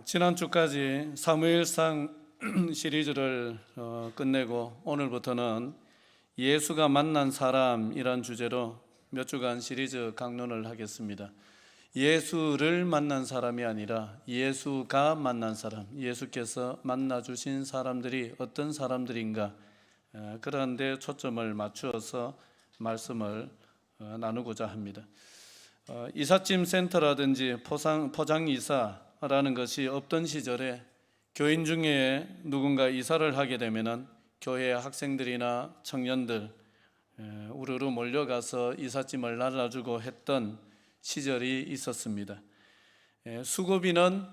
지난 주까지 사무엘상 시리즈를 끝내고 오늘부터는 예수가 만난 사람이란 주제로 몇 주간 시리즈 강론을 하겠습니다. 예수를 만난 사람이 아니라 예수가 만난 사람, 예수께서 만나주신 사람들이 어떤 사람들인가, 그런 데 초점을 맞추어서 말씀을 나누고자 합니다. 이삿짐 센터라든지 포장이사라는 것이 없던 시절에 교인 중에 누군가 이사를 하게 되면은 교회 학생들이나 청년들 우르르 몰려가서 이삿짐을 나눠주고 했던 시절이 있었습니다. 수고비는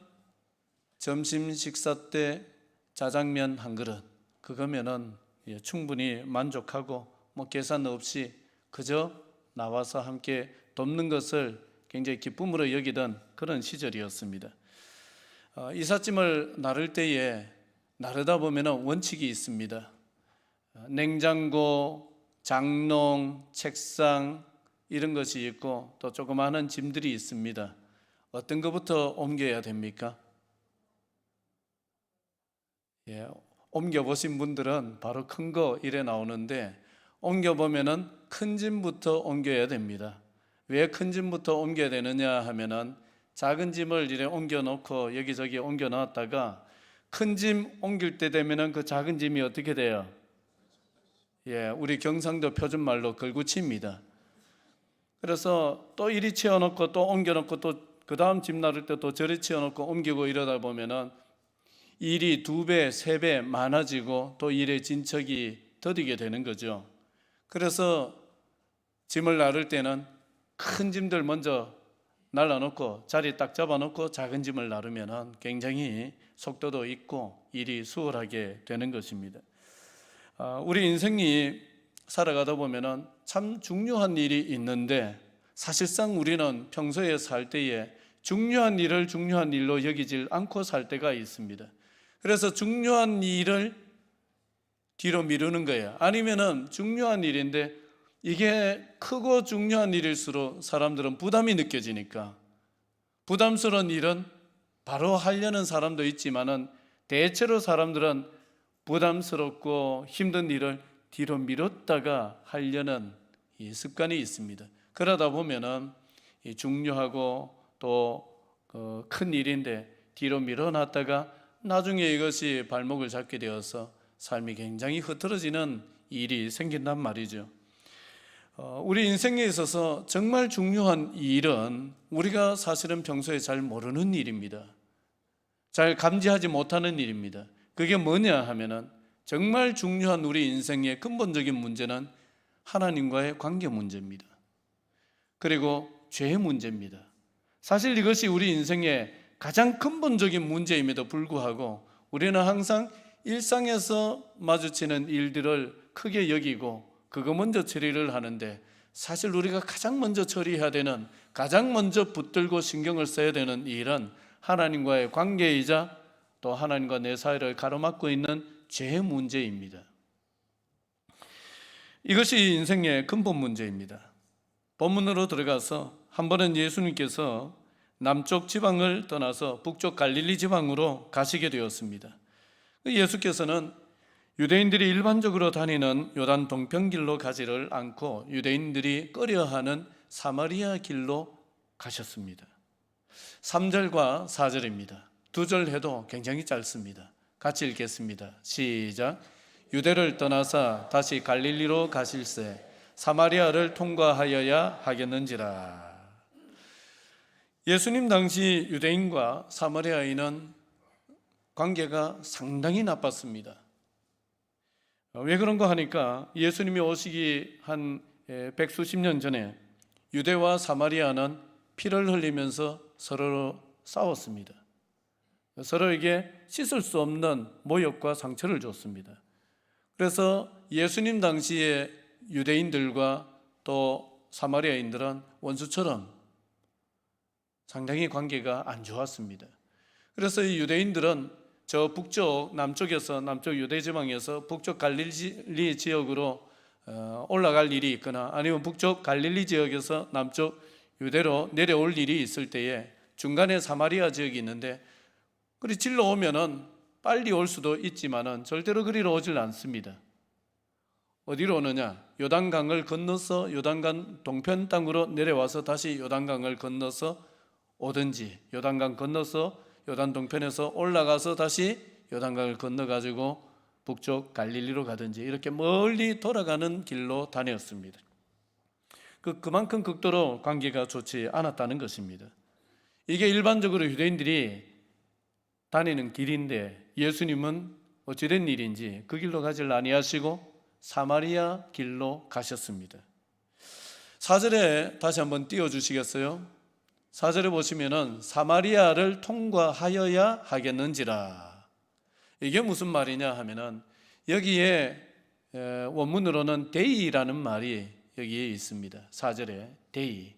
점심 식사 때 짜장면 한 그릇, 그거면은 충분히 만족하고 계산 없이 그저 나와서 함께 돕는 것을 굉장히 기쁨으로 여기던 그런 시절이었습니다. 이삿짐을 나를 때에 나르다 보면 원칙이 있습니다. 냉장고, 장롱, 책상 이런 것이 있고 또 조그마한 짐들이 있습니다. 어떤 것부터 옮겨야 됩니까? 옮겨보신 분들은 바로 큰 거 이래 나오는데 옮겨보면 큰 짐부터 옮겨야 됩니다. 왜 큰 짐부터 옮겨야 되느냐 하면은 작은 짐을 이래 옮겨놓고 여기저기 옮겨놨다가 큰 짐 옮길 때 되면은 그 작은 짐이 어떻게 돼요? 우리 경상도 표준말로 걸구치입니다. 그래서 또 이리 치워놓고 또 옮겨놓고 또 그 다음 짐 나를 때 또 저리 치워놓고 옮기고 이러다 보면은 일이 2배, 3배 많아지고 또 일의 진척이 더디게 되는 거죠. 그래서 짐을 나를 때는 큰 짐들 먼저 날라놓고 자리 딱 잡아놓고 작은 짐을 나르면 굉장히 속도도 있고 일이 수월하게 되는 것입니다. 우리 인생이 살아가다 보면 참 중요한 일이 있는데 사실상 우리는 평소에 살 때에 중요한 일을 중요한 일로 여기질 않고 살 때가 있습니다. 그래서 중요한 일을 뒤로 미루는 거예요. 아니면은 중요한 일인데 이게 크고 중요한 일일수록 사람들은 부담이 느껴지니까 부담스러운 일은 바로 하려는 사람도 있지만은 대체로 사람들은 부담스럽고 힘든 일을 뒤로 미뤘다가 하려는 이 습관이 있습니다. 그러다 보면은 중요하고 또 큰 일인데 뒤로 밀어놨다가 나중에 이것이 발목을 잡게 되어서 삶이 굉장히 흐트러지는 일이 생긴단 말이죠. 우리 인생에 있어서 정말 중요한 일은 우리가 사실은 평소에 잘 모르는 일입니다. 잘 감지하지 못하는 일입니다. 그게 뭐냐 하면은 정말 중요한 우리 인생의 근본적인 문제는 하나님과의 관계 문제입니다. 그리고 죄의 문제입니다. 사실 이것이 우리 인생의 가장 근본적인 문제임에도 불구하고 우리는 항상 일상에서 마주치는 일들을 크게 여기고 그거 먼저 처리를 하는데 사실 우리가 가장 먼저 처리해야 되는, 가장 먼저 붙들고 신경을 써야 되는 일은 하나님과의 관계이자 또 하나님과 내 사이를 가로막고 있는 죄의 문제입니다. 이것이 인생의 근본 문제입니다. 본문으로 들어가서 한 번은 예수님께서 남쪽 지방을 떠나서 북쪽 갈릴리 지방으로 가시게 되었습니다. 예수께서는 유대인들이 일반적으로 다니는 요단 동편길로 가지를 않고 유대인들이 꺼려하는 사마리아 길로 가셨습니다. 3절과 4절입니다. 2절 해도 굉장히 짧습니다. 같이 읽겠습니다. 시작. 유대를 떠나서 다시 갈릴리로 가실새 사마리아를 통과하여야 하겠는지라. 예수님 당시 유대인과 사마리아인은 관계가 상당히 나빴습니다. 왜 그런가 하니까 예수님이 오시기 한 백수십 년 전에 유대와 사마리아는 피를 흘리면서 서로 싸웠습니다. 서로에게 씻을 수 없는 모욕과 상처를 줬습니다. 그래서 예수님 당시에 유대인들과 또 사마리아인들은 원수처럼 상당히 관계가 안 좋았습니다. 그래서 이 유대인들은 저 북쪽 남쪽에서 남쪽 유대 지방에서 북쪽 갈릴리 지역으로 올라갈 일이 있거나 아니면 북쪽 갈릴리 지역에서 남쪽 유대로 내려올 일이 있을 때에 중간에 사마리아 지역이 있는데 그리 질러 오면은 빨리 올 수도 있지만은 절대로 그리로 오질 않습니다. 어디로 오느냐? 요단강을 건너서 요단강 동편 땅으로 내려와서 다시 요단강을 건너서 오든지, 요단강 건너서 요단 동편에서 올라가서 다시 요단강을 건너가지고 북쪽 갈릴리로 가든지 이렇게 멀리 돌아가는 길로 다녔습니다. 그만큼 극도로 관계가 좋지 않았다는 것입니다. 이게 일반적으로 유대인들이 다니는 길인데 예수님은 어찌된 일인지 그 길로 가질 아니하시고 사마리아 길로 가셨습니다. 4절에 다시 한번 띄워주시겠어요? 4절에 보시면은 사마리아를 통과하여야 하겠는지라. 이게 무슨 말이냐 하면은 여기에 원문으로는 데이라는 말이 여기에 있습니다. 4절에 데이.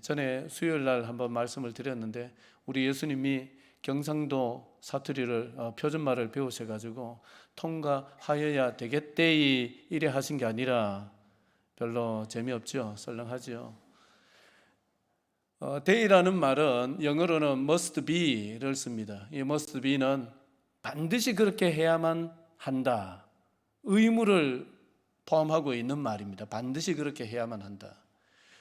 전에 수요일 날 한번 말씀을 드렸는데 우리 예수님이 경상도 사투리를 표준말을 배우셔가지고 통과하여야 되겠데이 이래 하신 게 아니라 별로 재미없죠. 썰렁하죠. 데이라는 말은 영어로는 must be를 씁니다. 이 must be는 반드시 그렇게 해야만 한다, 의무를 포함하고 있는 말입니다. 반드시 그렇게 해야만 한다.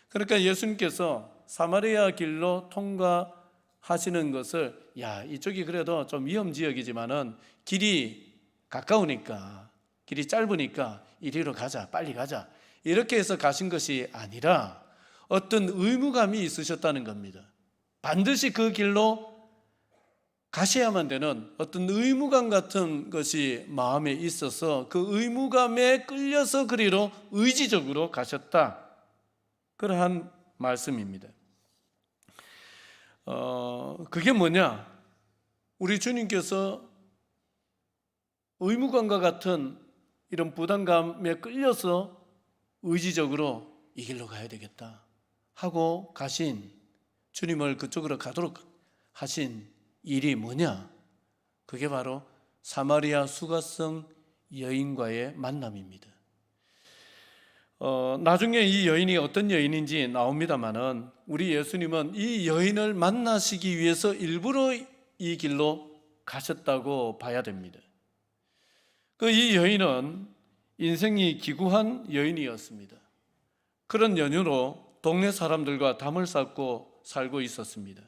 그러니까 예수님께서 사마리아 길로 통과하시는 것을 이쪽이 그래도 좀 위험지역이지만은 길이 가까우니까, 길이 짧으니까 이리로 가자, 빨리 가자 이렇게 해서 가신 것이 아니라 어떤 의무감이 있으셨다는 겁니다. 반드시 그 길로 가셔야만 되는 어떤 의무감 같은 것이 마음에 있어서 그 의무감에 끌려서 그리로 의지적으로 가셨다, 그러한 말씀입니다. 그게 뭐냐? 우리 주님께서 의무감과 같은 이런 부담감에 끌려서 의지적으로 이 길로 가야 되겠다 하고 가신, 주님을 그쪽으로 가도록 하신 일이 뭐냐? 그게 바로 사마리아 수가성 여인과의 만남입니다. 나중에 이 여인이 어떤 여인인지 나옵니다만은 우리 예수님은 이 여인을 만나시기 위해서 일부러 이 길로 가셨다고 봐야 됩니다. 이 여인은 인생이 기구한 여인이었습니다. 그런 연유로 동네 사람들과 담을 쌓고 살고 있었습니다.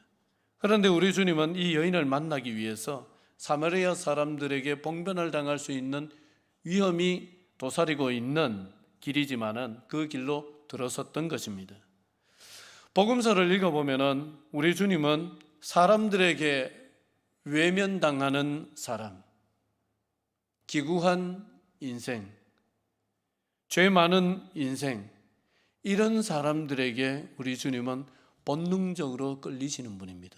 그런데 우리 주님은 이 여인을 만나기 위해서 사마리아 사람들에게 봉변을 당할 수 있는 위험이 도사리고 있는 길이지만은 그 길로 들어섰던 것입니다. 복음서를 읽어보면은 우리 주님은 사람들에게 외면당하는 사람, 기구한 인생, 죄 많은 인생, 이런 사람들에게 우리 주님은 본능적으로 끌리시는 분입니다.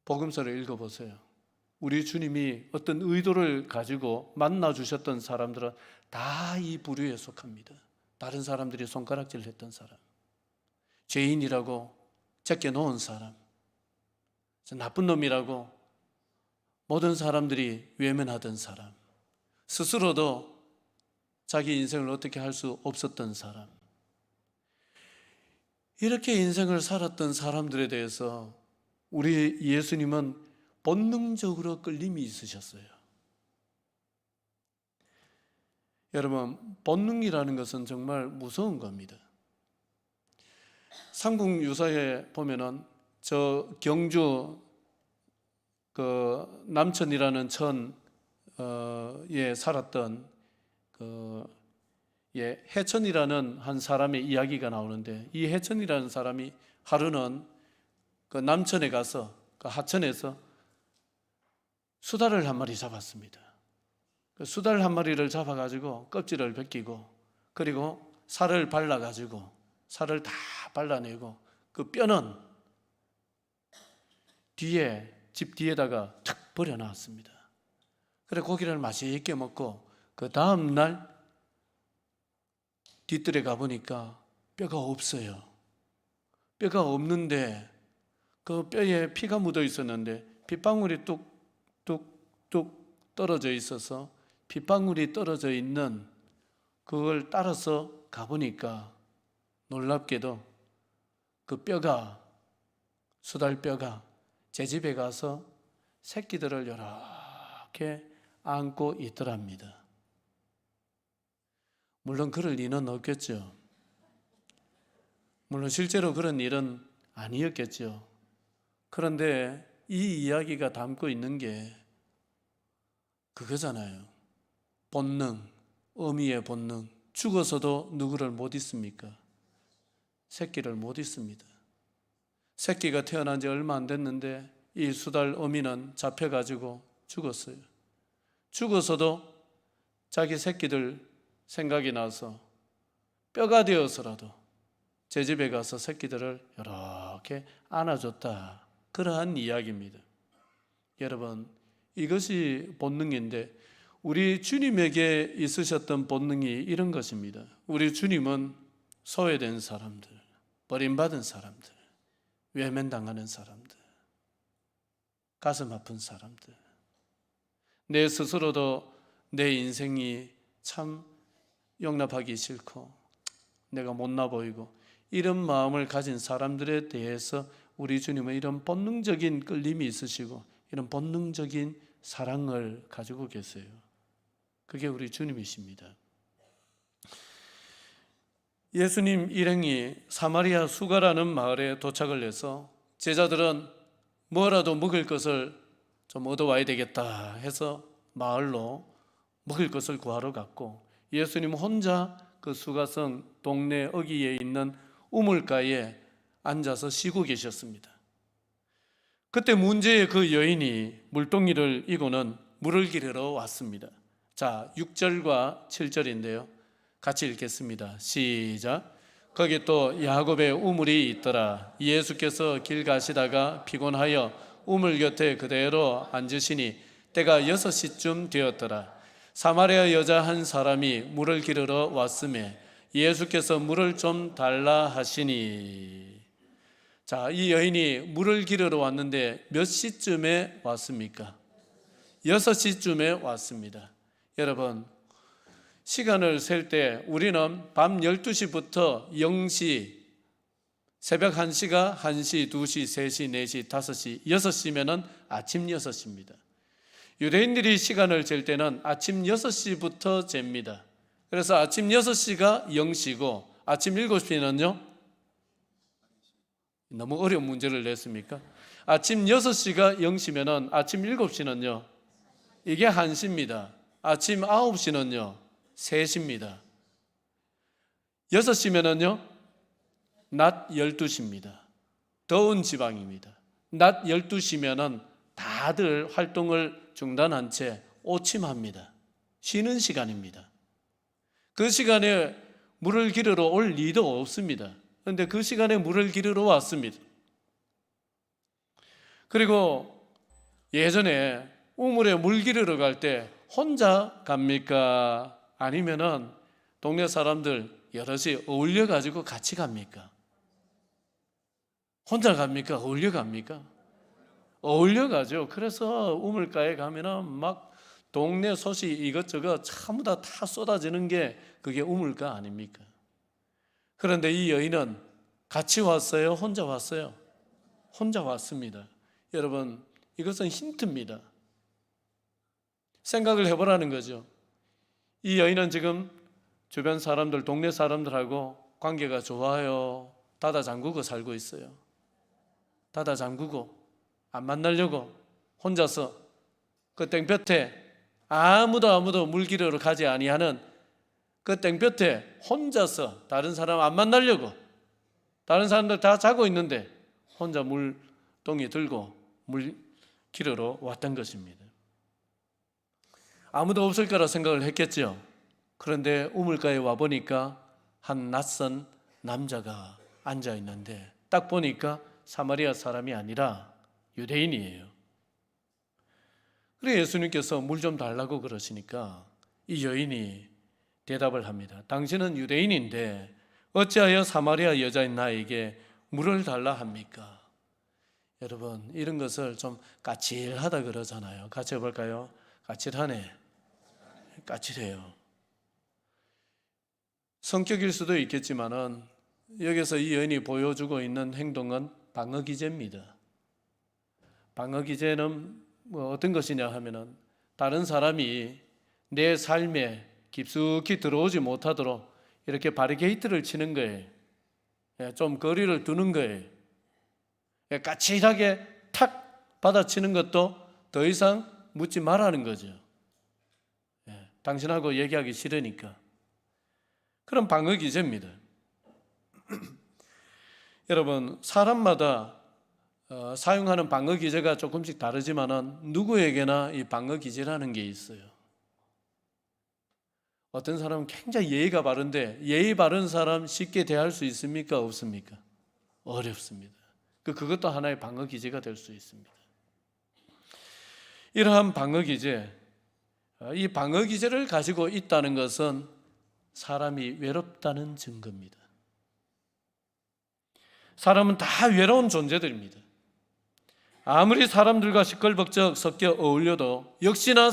복음서를 읽어보세요. 우리 주님이 어떤 의도를 가지고 만나주셨던 사람들은 다 이 부류에 속합니다. 다른 사람들이 손가락질 했던 사람, 죄인이라고 제껴놓은 사람, 나쁜 놈이라고 모든 사람들이 외면하던 사람, 스스로도 자기 인생을 어떻게 할 수 없었던 사람, 이렇게 인생을 살았던 사람들에 대해서 우리 예수님은 본능적으로 끌림이 있으셨어요. 여러분, 본능이라는 것은 정말 무서운 겁니다. 삼국유사에 보면은 저 경주 남천이라는 천에 살았던 해천이라는 한 사람의 이야기가 나오는데, 이 해천이라는 사람이 하루는 그 남천에 가서 그 하천에서 수달을 한 마리 잡았습니다. 그 수달 한 마리를 잡아가지고 껍질을 벗기고 그리고 살을 발라가지고 살을 다 발라내고 그 뼈는 집 뒤에다가 탁 버려놨습니다. 그래 고기를 맛있게 먹고 그 다음 날 뒤뜰에 가보니까 뼈가 없어요. 뼈가 없는데 그 뼈에 피가 묻어 있었는데 핏방울이 뚝뚝뚝 떨어져 있어서 핏방울이 떨어져 있는 그걸 따라서 가보니까 놀랍게도 그 뼈가, 수달뼈가 제 집에 가서 새끼들을 이렇게 안고 있더랍니다. 물론 그럴 리는 없겠죠. 물론 실제로 그런 일은 아니었겠죠. 그런데 이 이야기가 담고 있는 게 그거잖아요. 본능, 어미의 본능. 죽어서도 누구를 못 잊습니까? 새끼를 못 잊습니다. 새끼가 태어난 지 얼마 안 됐는데 이 수달 어미는 잡혀가지고 죽었어요. 죽어서도 자기 새끼들 생각이 나서 뼈가 되어서라도 제 집에 가서 새끼들을 이렇게 안아줬다. 그러한 이야기입니다. 여러분, 이것이 본능인데 우리 주님에게 있으셨던 본능이 이런 것입니다. 우리 주님은 소외된 사람들, 버림받은 사람들, 외면당하는 사람들, 가슴 아픈 사람들, 내 스스로도 내 인생이 참 용납하기 싫고 내가 못나 보이고 이런 마음을 가진 사람들에 대해서 우리 주님은 이런 본능적인 끌림이 있으시고 이런 본능적인 사랑을 가지고 계세요. 그게 우리 주님이십니다. 예수님 일행이 사마리아 수가라는 마을에 도착을 해서 제자들은 뭐라도 먹을 것을 좀 얻어와야 되겠다 해서 마을로 먹을 것을 구하러 갔고 예수님 혼자 그 수가성 동네 어귀에 있는 우물가에 앉아서 쉬고 계셨습니다. 그때 문제의 그 여인이 물동이를 이고는 물을 기르러 왔습니다. 자, 6절과 7절인데요. 같이 읽겠습니다. 시작. 거기 또 야곱의 우물이 있더라. 예수께서 길 가시다가 피곤하여 우물 곁에 그대로 앉으시니 때가 6시쯤 되었더라. 사마리아 여자 한 사람이 물을 기르러 왔음에 예수께서 물을 좀 달라 하시니. 자, 이 여인이 물을 기르러 왔는데 몇 시쯤에 왔습니까? 6시쯤에 왔습니다. 여러분, 시간을 셀 때 우리는 밤 12시부터 0시, 새벽 1시가 1시, 2시, 3시, 4시, 5시, 6시면은 아침 6시입니다. 유대인들이 시간을 잴 때는 아침 6시부터 잽니다. 그래서 아침 6시가 0시고 아침 7시는요? 너무 어려운 문제를 냈습니까? 아침 6시가 0시면은 아침 7시는요? 이게 1시입니다. 아침 9시는요? 3시입니다. 6시면은요? 낮 12시입니다. 더운 지방입니다. 낮 12시면은 다들 활동을 중단한 채 오침합니다. 쉬는 시간입니다. 그 시간에 물을 기르러 올 리도 없습니다. 그런데 그 시간에 물을 기르러 왔습니다. 그리고 예전에 우물에 물 기르러 갈 때 혼자 갑니까? 아니면은 동네 사람들 여럿이 어울려 가지고 같이 갑니까? 혼자 갑니까? 어울려 갑니까? 어울려 가죠. 그래서 우물가에 가면은 막 동네 소식 이것저것 전부 다 쏟아지는 게 그게 우물가 아닙니까? 그런데 이 여인은 같이 왔어요? 혼자 왔어요? 혼자 왔습니다. 여러분, 이것은 힌트입니다. 생각을 해보라는 거죠. 이 여인은 지금 주변 사람들, 동네 사람들하고 관계가 좋아요. 닫아 잠그고 살고 있어요. 닫아 잠그고 안 만나려고 혼자서 그 땡볕에 아무도 물 기르러 가지 아니하는 그 땡볕에 혼자서 다른 사람 안 만나려고 다른 사람들 다 자고 있는데 혼자 물동이 들고 물 기르러 왔던 것입니다. 아무도 없을 거라 생각을 했겠죠. 그런데 우물가에 와보니까 한 낯선 남자가 앉아 있는데 딱 보니까 사마리아 사람이 아니라 유대인이에요. 그래서 예수님께서 물 좀 달라고 그러시니까 이 여인이 대답을 합니다. 당신은 유대인인데 어찌하여 사마리아 여자인 나에게 물을 달라 합니까? 여러분, 이런 것을 좀 까칠하다 그러잖아요. 같이 해볼까요? 까칠하네. 까칠해요. 성격일 수도 있겠지만은 여기서 이 여인이 보여주고 있는 행동은 방어 기제입니다. 방어 기제는 어떤 것이냐 하면은 다른 사람이 내 삶에 깊숙이 들어오지 못하도록 이렇게 바리게이트를 치는 거예요. 좀 거리를 두는 거예요. 까칠하게 탁 받아치는 것도 더 이상 묻지 말라는 거죠. 당신하고 얘기하기 싫으니까. 그런 방어 기제입니다. 여러분, 사람마다 사용하는 방어 기제가 조금씩 다르지만은 누구에게나 이 방어 기제라는 게 있어요. 어떤 사람은 굉장히 예의가 바른데 예의 바른 사람 쉽게 대할 수 있습니까? 없습니까? 어렵습니다. 그것도 하나의 방어 기제가 될 수 있습니다. 이러한 방어 기제, 이 방어 기제를 가지고 있다는 것은 사람이 외롭다는 증거입니다. 사람은 다 외로운 존재들입니다. 아무리 사람들과 시끌벅적 섞여 어울려도 역시나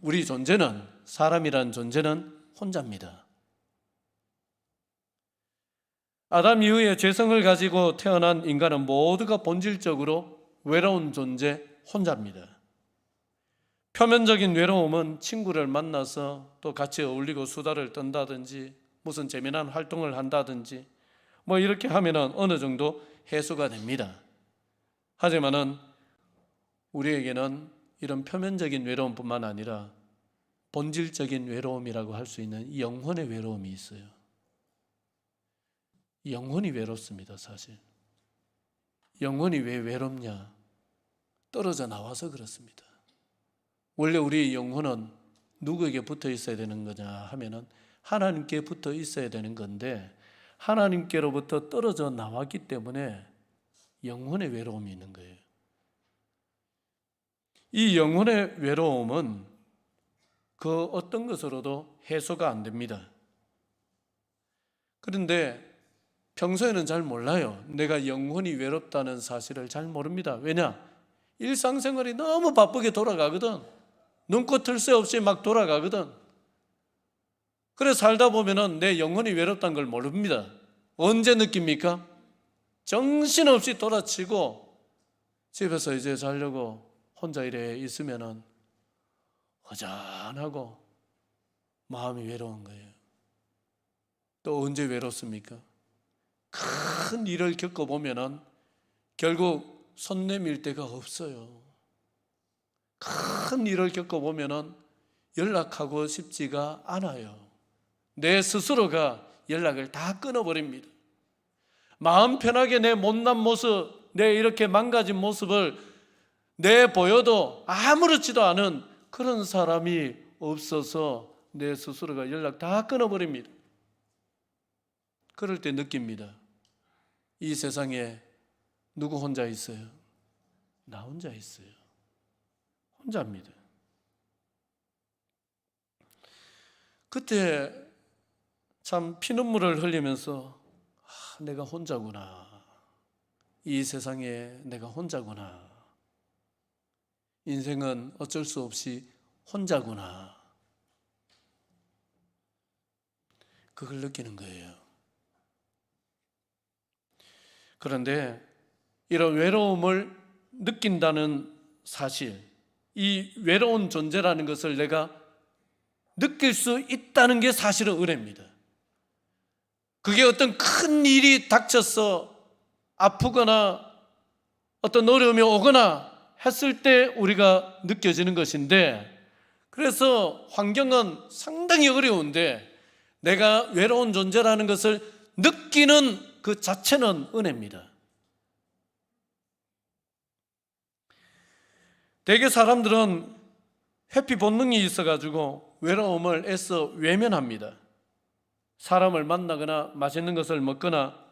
우리 존재는, 사람이란 존재는 혼자입니다. 아담 이후에 죄성을 가지고 태어난 인간은 모두가 본질적으로 외로운 존재, 혼자입니다. 표면적인 외로움은 친구를 만나서 또 같이 어울리고 수다를 떤다든지 무슨 재미난 활동을 한다든지 이렇게 하면은 어느 정도 해소가 됩니다. 하지만은 우리에게는 이런 표면적인 외로움뿐만 아니라 본질적인 외로움이라고 할 수 있는 영혼의 외로움이 있어요. 영혼이 외롭습니다, 사실. 영혼이 왜 외롭냐? 떨어져 나와서 그렇습니다. 원래 우리 영혼은 누구에게 붙어 있어야 되는 거냐 하면은 하나님께 붙어 있어야 되는 건데 하나님께로부터 떨어져 나왔기 때문에 영혼의 외로움이 있는 거예요. 이 영혼의 외로움은 그 어떤 것으로도 해소가 안 됩니다. 그런데 평소에는 잘 몰라요. 내가 영혼이 외롭다는 사실을 잘 모릅니다. 왜냐? 일상생활이 너무 바쁘게 돌아가거든. 눈코 틀 새 없이 막 돌아가거든. 그래서 살다 보면은 내 영혼이 외롭다는 걸 모릅니다. 언제 느낍니까? 정신없이 돌아치고 집에서 이제 자려고 혼자 이래 있으면은 허전하고 마음이 외로운 거예요. 또 언제 외롭습니까? 큰 일을 겪어보면은 결국 손 내밀 데가 없어요. 큰 일을 겪어보면은 연락하고 싶지가 않아요. 내 스스로가 연락을 다 끊어버립니다. 마음 편하게 내 못난 모습, 내 이렇게 망가진 모습을 내보여도 아무렇지도 않은 그런 사람이 없어서 내 스스로가 연락 다 끊어버립니다. 그럴 때 느낍니다. 이 세상에 누구 혼자 있어요? 나 혼자 있어요. 혼자입니다. 그때 참 피눈물을 흘리면서 내가 혼자구나. 이 세상에 내가 혼자구나. 인생은 어쩔 수 없이 혼자구나. 그걸 느끼는 거예요. 그런데 이런 외로움을 느낀다는 사실, 이 외로운 존재라는 것을 내가 느낄 수 있다는 게 사실은 은혜입니다. 그게 어떤 큰 일이 닥쳐서 아프거나 어떤 어려움이 오거나 했을 때 우리가 느껴지는 것인데, 그래서 환경은 상당히 어려운데 내가 외로운 존재라는 것을 느끼는 그 자체는 은혜입니다. 대개 사람들은 회피 본능이 있어가지고 외로움을 애써 외면합니다. 사람을 만나거나 맛있는 것을 먹거나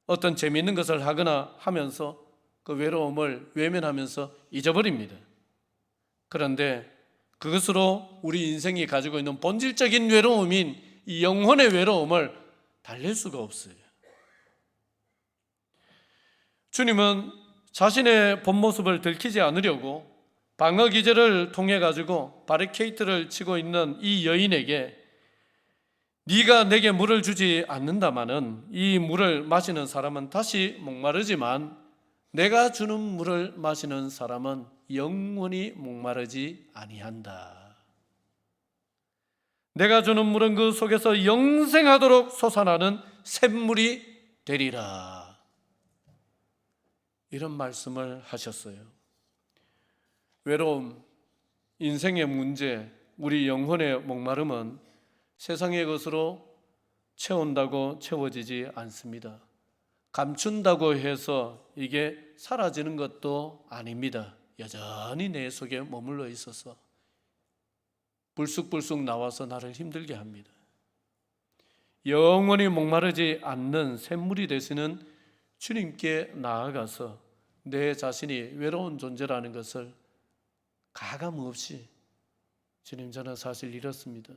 어떤 재미있는 것을 하거나 하면서 그 외로움을 외면하면서 잊어버립니다. 그런데 그것으로 우리 인생이 가지고 있는 본질적인 외로움인 이 영혼의 외로움을 달랠 수가 없어요. 주님은 자신의 본 모습을 들키지 않으려고 방어 기제를 통해 가지고 바리케이트를 치고 있는 이 여인에게 네가 내게 물을 주지 않는다마는 이 물을 마시는 사람은 다시 목마르지만 내가 주는 물을 마시는 사람은 영원히 목마르지 아니한다. 내가 주는 물은 그 속에서 영생하도록 솟아나는 샘물이 되리라. 이런 말씀을 하셨어요. 외로움, 인생의 문제, 우리 영혼의 목마름은 세상의 것으로 채운다고 채워지지 않습니다. 감춘다고 해서 이게 사라지는 것도 아닙니다. 여전히 내 속에 머물러 있어서 불쑥불쑥 나와서 나를 힘들게 합니다. 영원히 목마르지 않는 샘물이 되시는 주님께 나아가서 내 자신이 외로운 존재라는 것을 가감없이, 주님, 저는 사실 이렇습니다.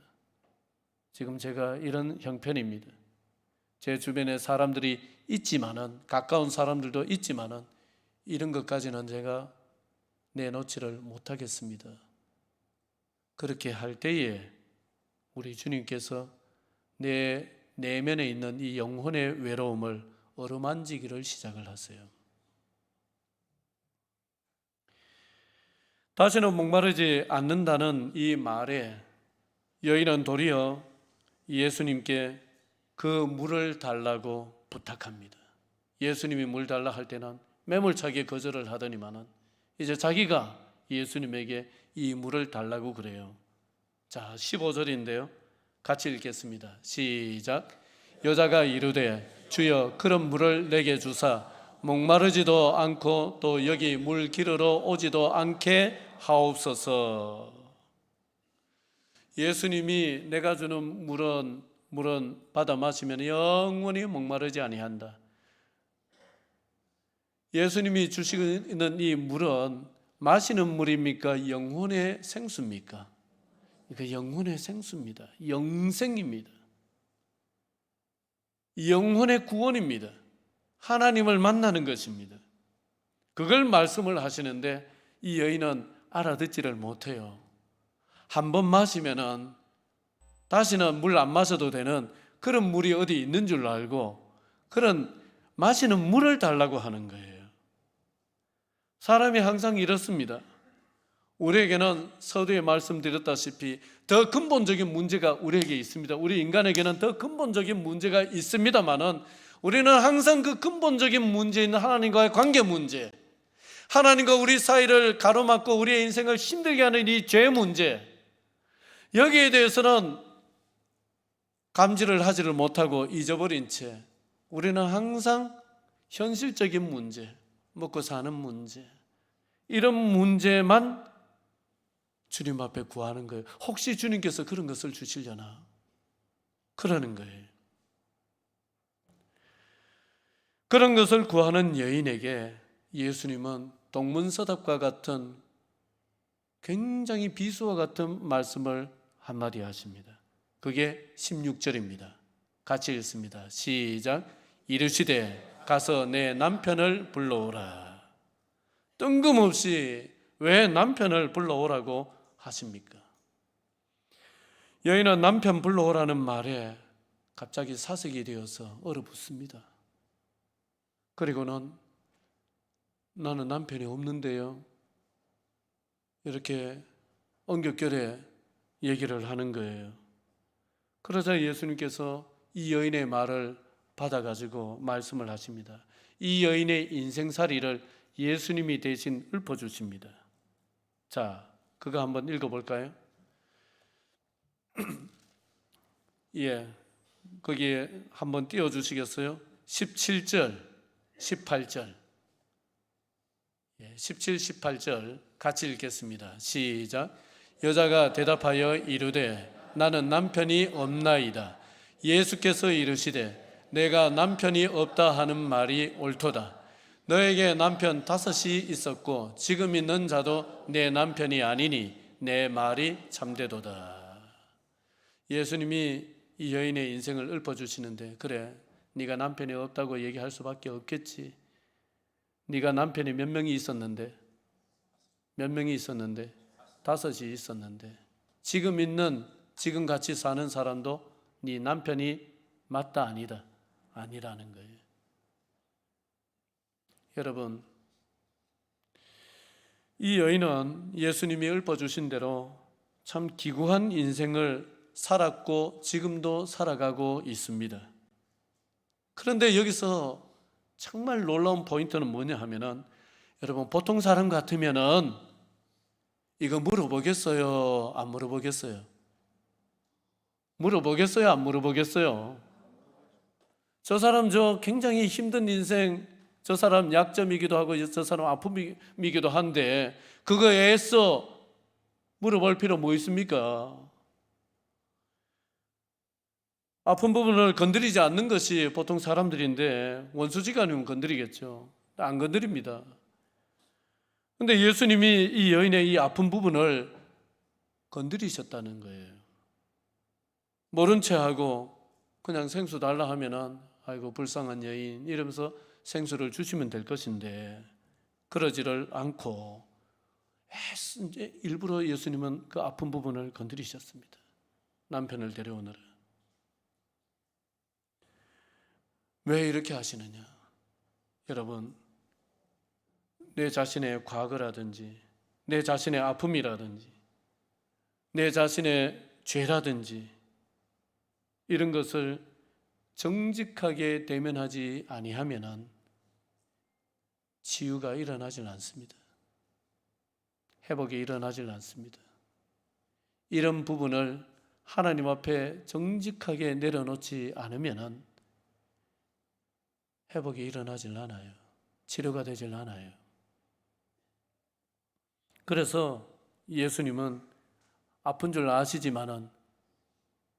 지금 제가 이런 형편입니다. 제 주변에 사람들이 있지만은, 가까운 사람들도 있지만은 이런 것까지는 제가 내놓지를 못하겠습니다. 그렇게 할 때에 우리 주님께서 내 내면에 있는 이 영혼의 외로움을 어루만지기를 시작을 하세요. 다시는 목마르지 않는다는 이 말에 여인은 도리어 예수님께 그 물을 달라고 부탁합니다. 예수님이 물 달라 할 때는 매몰차게 거절을 하더니만은 이제 자기가 예수님에게 이 물을 달라고 그래요. 자, 15절인데요. 같이 읽겠습니다. 시작. 여자가 이르되 주여 그런 물을 내게 주사 목마르지도 않고 또 여기 물 기르러 오지도 않게 하옵소서. 예수님이 내가 주는 물은 받아 마시면 영원히 목마르지 아니한다. 예수님이 주시는 이 물은 마시는 물입니까? 영혼의 생수입니까? 그러니까 영혼의 생수입니다. 영생입니다. 영혼의 구원입니다. 하나님을 만나는 것입니다. 그걸 말씀을 하시는데 이 여인은 알아듣지를 못해요. 한 번 마시면은 다시는 물 안 마셔도 되는 그런 물이 어디 있는 줄 알고 그런 마시는 물을 달라고 하는 거예요. 사람이 항상 이렇습니다. 우리에게는 서두에 말씀드렸다시피 더 근본적인 문제가 우리에게 있습니다. 우리 인간에게는 더 근본적인 문제가 있습니다만은 우리는 항상 그 근본적인 문제인 하나님과의 관계 문제, 하나님과 우리 사이를 가로막고 우리의 인생을 힘들게 하는 이 죄 문제, 여기에 대해서는 감지를 하지를 못하고 잊어버린 채 우리는 항상 현실적인 문제, 먹고 사는 문제, 이런 문제만 주님 앞에 구하는 거예요. 혹시 주님께서 그런 것을 주시려나? 그러는 거예요. 그런 것을 구하는 여인에게 예수님은 동문서답과 같은 굉장히 비수와 같은 말씀을 한마디 하십니다. 그게 16절입니다. 같이 읽습니다. 시작. 이르시되 가서 내 남편을 불러오라. 뜬금없이 왜 남편을 불러오라고 하십니까? 여인은 남편 불러오라는 말에 갑자기 사색이 되어서 얼어붙습니다. 그리고는 나는 남편이 없는데요, 이렇게 엉겹결에 얘기를 하는 거예요. 그러자 예수님께서 이 여인의 말을 받아가지고 말씀을 하십니다. 이 여인의 인생살이를 예수님이 대신 읊어주십니다. 자, 그거 한번 읽어볼까요? 예, 거기에 한번 띄워주시겠어요? 17절, 18절. 17, 18절 같이 읽겠습니다. 시작. 여자가 대답하여 이르되 나는 남편이 없나이다. 예수께서 이르시되 내가 남편이 없다 하는 말이 옳도다. 너에게 남편 5이 있었고 지금 있는 자도 내 남편이 아니니 내 말이 참되도다. 예수님이 이 여인의 인생을 읊어주시는데, 그래, 네가 남편이 없다고 얘기할 수밖에 없겠지. 네가 남편이 몇 명이 있었는데 5이 있었는데 지금 같이 사는 사람도 네 남편이 맞다 아니다 아니라는 거예요. 여러분, 이 여인은 예수님이 읊어주신 대로 참 기구한 인생을 살았고 지금도 살아가고 있습니다. 그런데 여기서 정말 놀라운 포인트는 뭐냐 하면은, 여러분, 보통 사람 같으면은 이거 물어보겠어요? 안 물어보겠어요? 물어보겠어요? 안 물어보겠어요? 저 사람 저 굉장히 힘든 인생, 저 사람 약점이기도 하고 저 사람 아픔이기도 한데 그거에 애써 물어볼 필요 뭐 있습니까? 아픈 부분을 건드리지 않는 것이 보통 사람들인데 원수지간이면 건드리겠죠. 안 건드립니다. 근데 예수님이 이 여인의 이 아픈 부분을 건드리셨다는 거예요. 모른 채 하고 그냥 생수 달라 하면은 아이고 불쌍한 여인 이러면서 생수를 주시면 될 것인데 그러지를 않고 이제 일부러 예수님은 그 아픈 부분을 건드리셨습니다. 남편을 데려오느라. 왜 이렇게 하시느냐? 여러분, 내 자신의 과거라든지 내 자신의 아픔이라든지 내 자신의 죄라든지 이런 것을 정직하게 대면하지 아니하면은 치유가 일어나질 않습니다. 회복이 일어나질 않습니다. 이런 부분을 하나님 앞에 정직하게 내려놓지 않으면은 회복이 일어나질 않아요. 치료가 되질 않아요. 그래서 예수님은 아픈 줄 아시지만은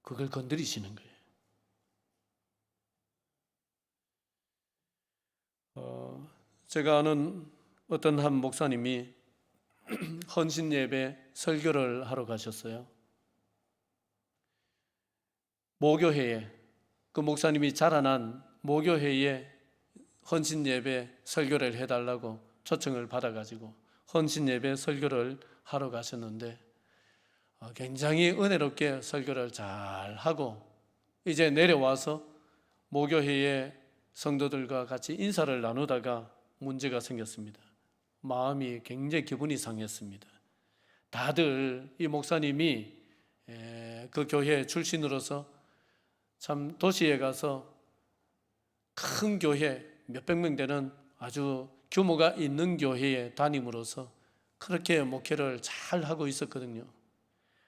그걸 건드리시는 거예요. 제가 아는 어떤 한 목사님이 헌신 예배 설교를 하러 가셨어요. 모교회에, 그 목사님이 자라난 모교회에 헌신 예배 설교를 해달라고 초청을 받아가지고 헌신 예배 설교를 하러 가셨는데 굉장히 은혜롭게 설교를 잘 하고 이제 내려와서 모교회의 성도들과 같이 인사를 나누다가 문제가 생겼습니다. 마음이 굉장히 기분이 상했습니다. 다들 이 목사님이 그 교회 출신으로서 참 도시에 가서 큰 교회 몇백 명 되는 아주 규모가 있는 교회에 담임으로서 그렇게 목회를 잘 하고 있었거든요.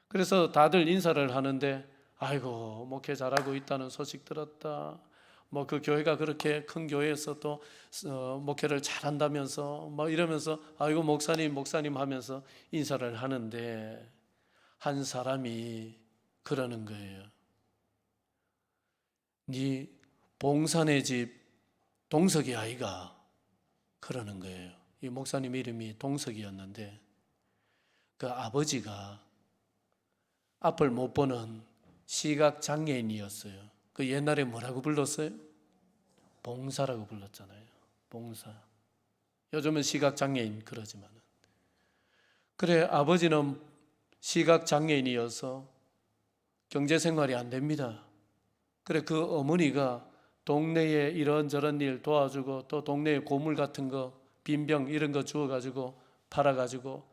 그래서 다들 인사를 하는데 아이고 목회 잘하고 있다는 소식 들었다. 뭐 그 교회가 그렇게 큰 교회에서 또 목회를 잘한다면서 뭐 이러면서 아이고 목사님 하면서 인사를 하는데 한 사람이 그러는 거예요. 네 봉산의 집 동석이 아이가? 그러는 거예요. 이 목사님 이름이 동석이었는데 그 아버지가 앞을 못 보는 시각 장애인이었어요. 그 옛날에 뭐라고 불렀어요? 봉사라고 불렀잖아요. 봉사. 요즘은 시각 장애인 그러지만은. 그래 아버지는 시각 장애인이어서 경제 생활이 안 됩니다. 그래 그 어머니가 동네에 이런저런 일 도와주고 또 동네에 고물 같은 거 빈병 이런 거 주워가지고 팔아가지고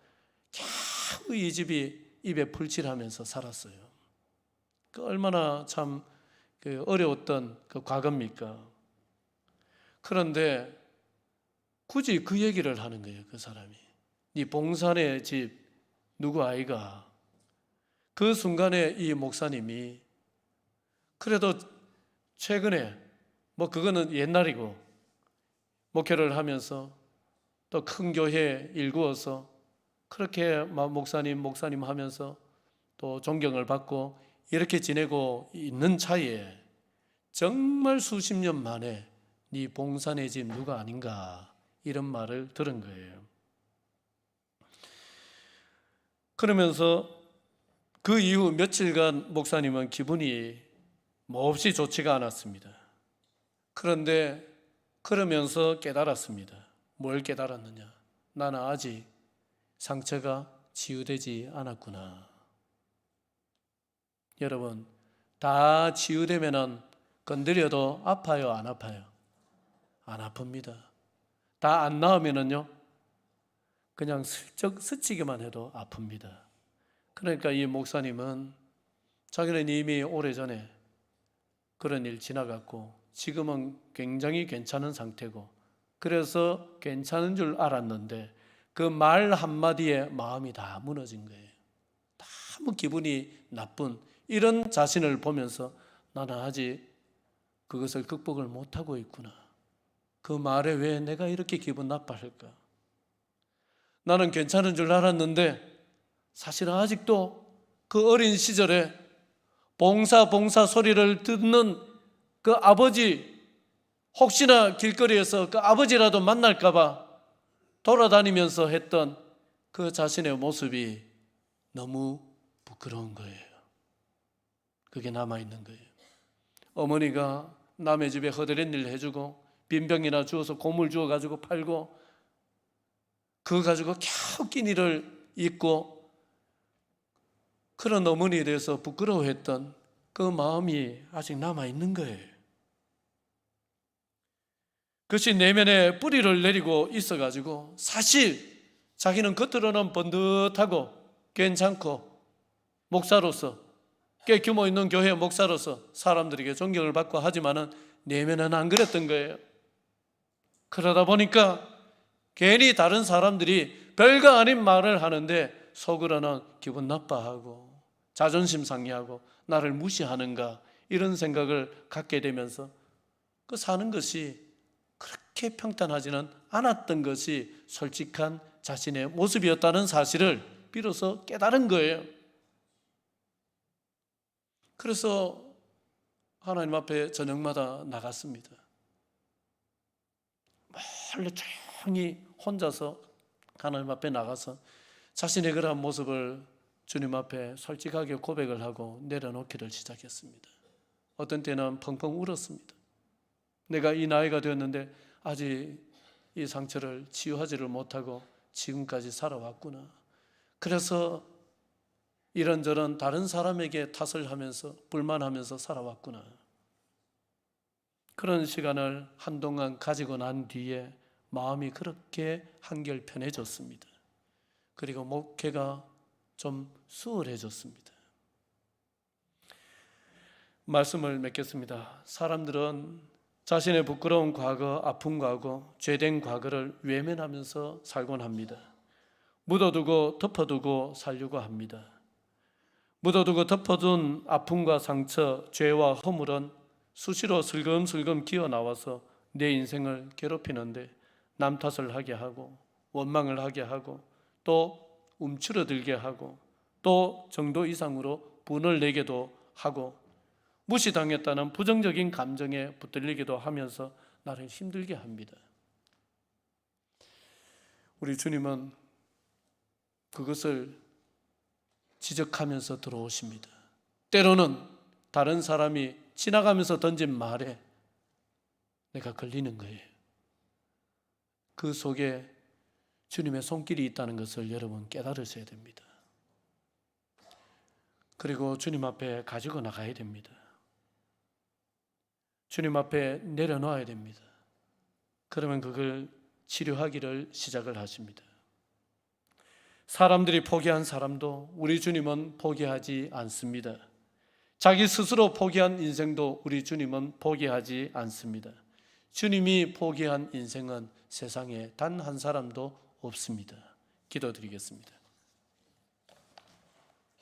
겨우 이 집이 입에 풀칠하면서 살았어요. 그 얼마나 참 그 어려웠던 그 과거입니까? 그런데 굳이 그 얘기를 하는 거예요. 그 사람이. 네 봉산의 집 누구 아이가? 그 순간에 이 목사님이 그래도 최근에 뭐 그거는 옛날이고 목회를 하면서 또 큰 교회 일구어서 그렇게 목사님 하면서 또 존경을 받고 이렇게 지내고 있는 차이에 정말 수십 년 만에 네 봉산의 집 누가 아닌가 이런 말을 들은 거예요. 그러면서 그 이후 며칠간 목사님은 기분이 몹시 좋지가 않았습니다. 그런데 그러면서 깨달았습니다. 뭘 깨달았느냐? 나는 아직 상처가 치유되지 않았구나. 여러분, 다 치유되면은 건드려도 아파요, 안 아파요? 안 아픕니다. 다 안 나으면은요, 그냥 슬쩍 스치기만 해도 아픕니다. 그러니까 이 목사님은 자기는 이미 오래전에 그런 일 지나갔고 지금은 굉장히 괜찮은 상태고 그래서 괜찮은 줄 알았는데 그 말 한마디에 마음이 다 무너진 거예요. 너무 기분이 나쁜 이런 자신을 보면서 나는 아직 그것을 극복을 못하고 있구나. 그 말에 왜 내가 이렇게 기분 나빠할까? 나는 괜찮은 줄 알았는데 사실은 아직도 그 어린 시절에 봉사 소리를 듣는 그 아버지, 혹시나 길거리에서 그 아버지라도 만날까 봐 돌아다니면서 했던 그 자신의 모습이 너무 부끄러운 거예요. 그게 남아있는 거예요. 어머니가 남의 집에 허드렛 일 해주고 빈병이나 주워서 고물 주워가지고 팔고 그거 가지고 겨우 끼니를 입고 그런 어머니에 대해서 부끄러워했던 그 마음이 아직 남아있는 거예요. 그것이 내면에 뿌리를 내리고 있어가지고 사실 자기는 겉으로는 번듯하고 괜찮고 목사로서 꽤 규모 있는 교회 목사로서 사람들에게 존경을 받고 하지만은 내면은 안 그랬던 거예요. 그러다 보니까 괜히 다른 사람들이 별거 아닌 말을 하는데 속으로는 기분 나빠하고 자존심 상해하고 나를 무시하는가 이런 생각을 갖게 되면서 그 사는 것이 그렇게 평탄하지는 않았던 것이 솔직한 자신의 모습이었다는 사실을 비로소 깨달은 거예요. 그래서 하나님 앞에 저녁마다 나갔습니다. 몰래 조용히 혼자서 하나님 앞에 나가서 자신의 그러한 모습을 주님 앞에 솔직하게 고백을 하고 내려놓기를 시작했습니다. 어떤 때는 펑펑 울었습니다. 내가 이 나이가 되었는데 아직 이 상처를 치유하지를 못하고 지금까지 살아왔구나. 그래서 이런저런 다른 사람에게 탓을 하면서 불만하면서 살아왔구나. 그런 시간을 한동안 가지고 난 뒤에 마음이 그렇게 한결 편해졌습니다. 그리고 목회가 좀 수월해졌습니다. 말씀을 맺겠습니다. 사람들은 자신의 부끄러운 과거, 아픈 과거, 죄된 과거를 외면하면서 살곤 합니다. 묻어두고 덮어두고 살려고 합니다. 묻어두고 덮어둔 아픔과 상처, 죄와 허물은 수시로 슬금슬금 기어나와서 내 인생을 괴롭히는데 남 탓을 하게 하고 원망을 하게 하고 또 움츠러들게 하고 또 정도 이상으로 분을 내게도 하고 무시당했다는 부정적인 감정에 붙들리기도 하면서 나를 힘들게 합니다. 우리 주님은 그것을 지적하면서 들어오십니다. 때로는 다른 사람이 지나가면서 던진 말에 내가 걸리는 거예요. 그 속에 주님의 손길이 있다는 것을 여러분 깨달으셔야 됩니다. 그리고 주님 앞에 가지고 나가야 됩니다. 주님 앞에 내려놓아야 됩니다. 그러면 그걸 치료하기를 시작을 하십니다. 사람들이 포기한 사람도 우리 주님은 포기하지 않습니다. 자기 스스로 포기한 인생도 우리 주님은 포기하지 않습니다. 주님이 포기한 인생은 세상에 단 한 사람도 없습니다. 기도드리겠습니다.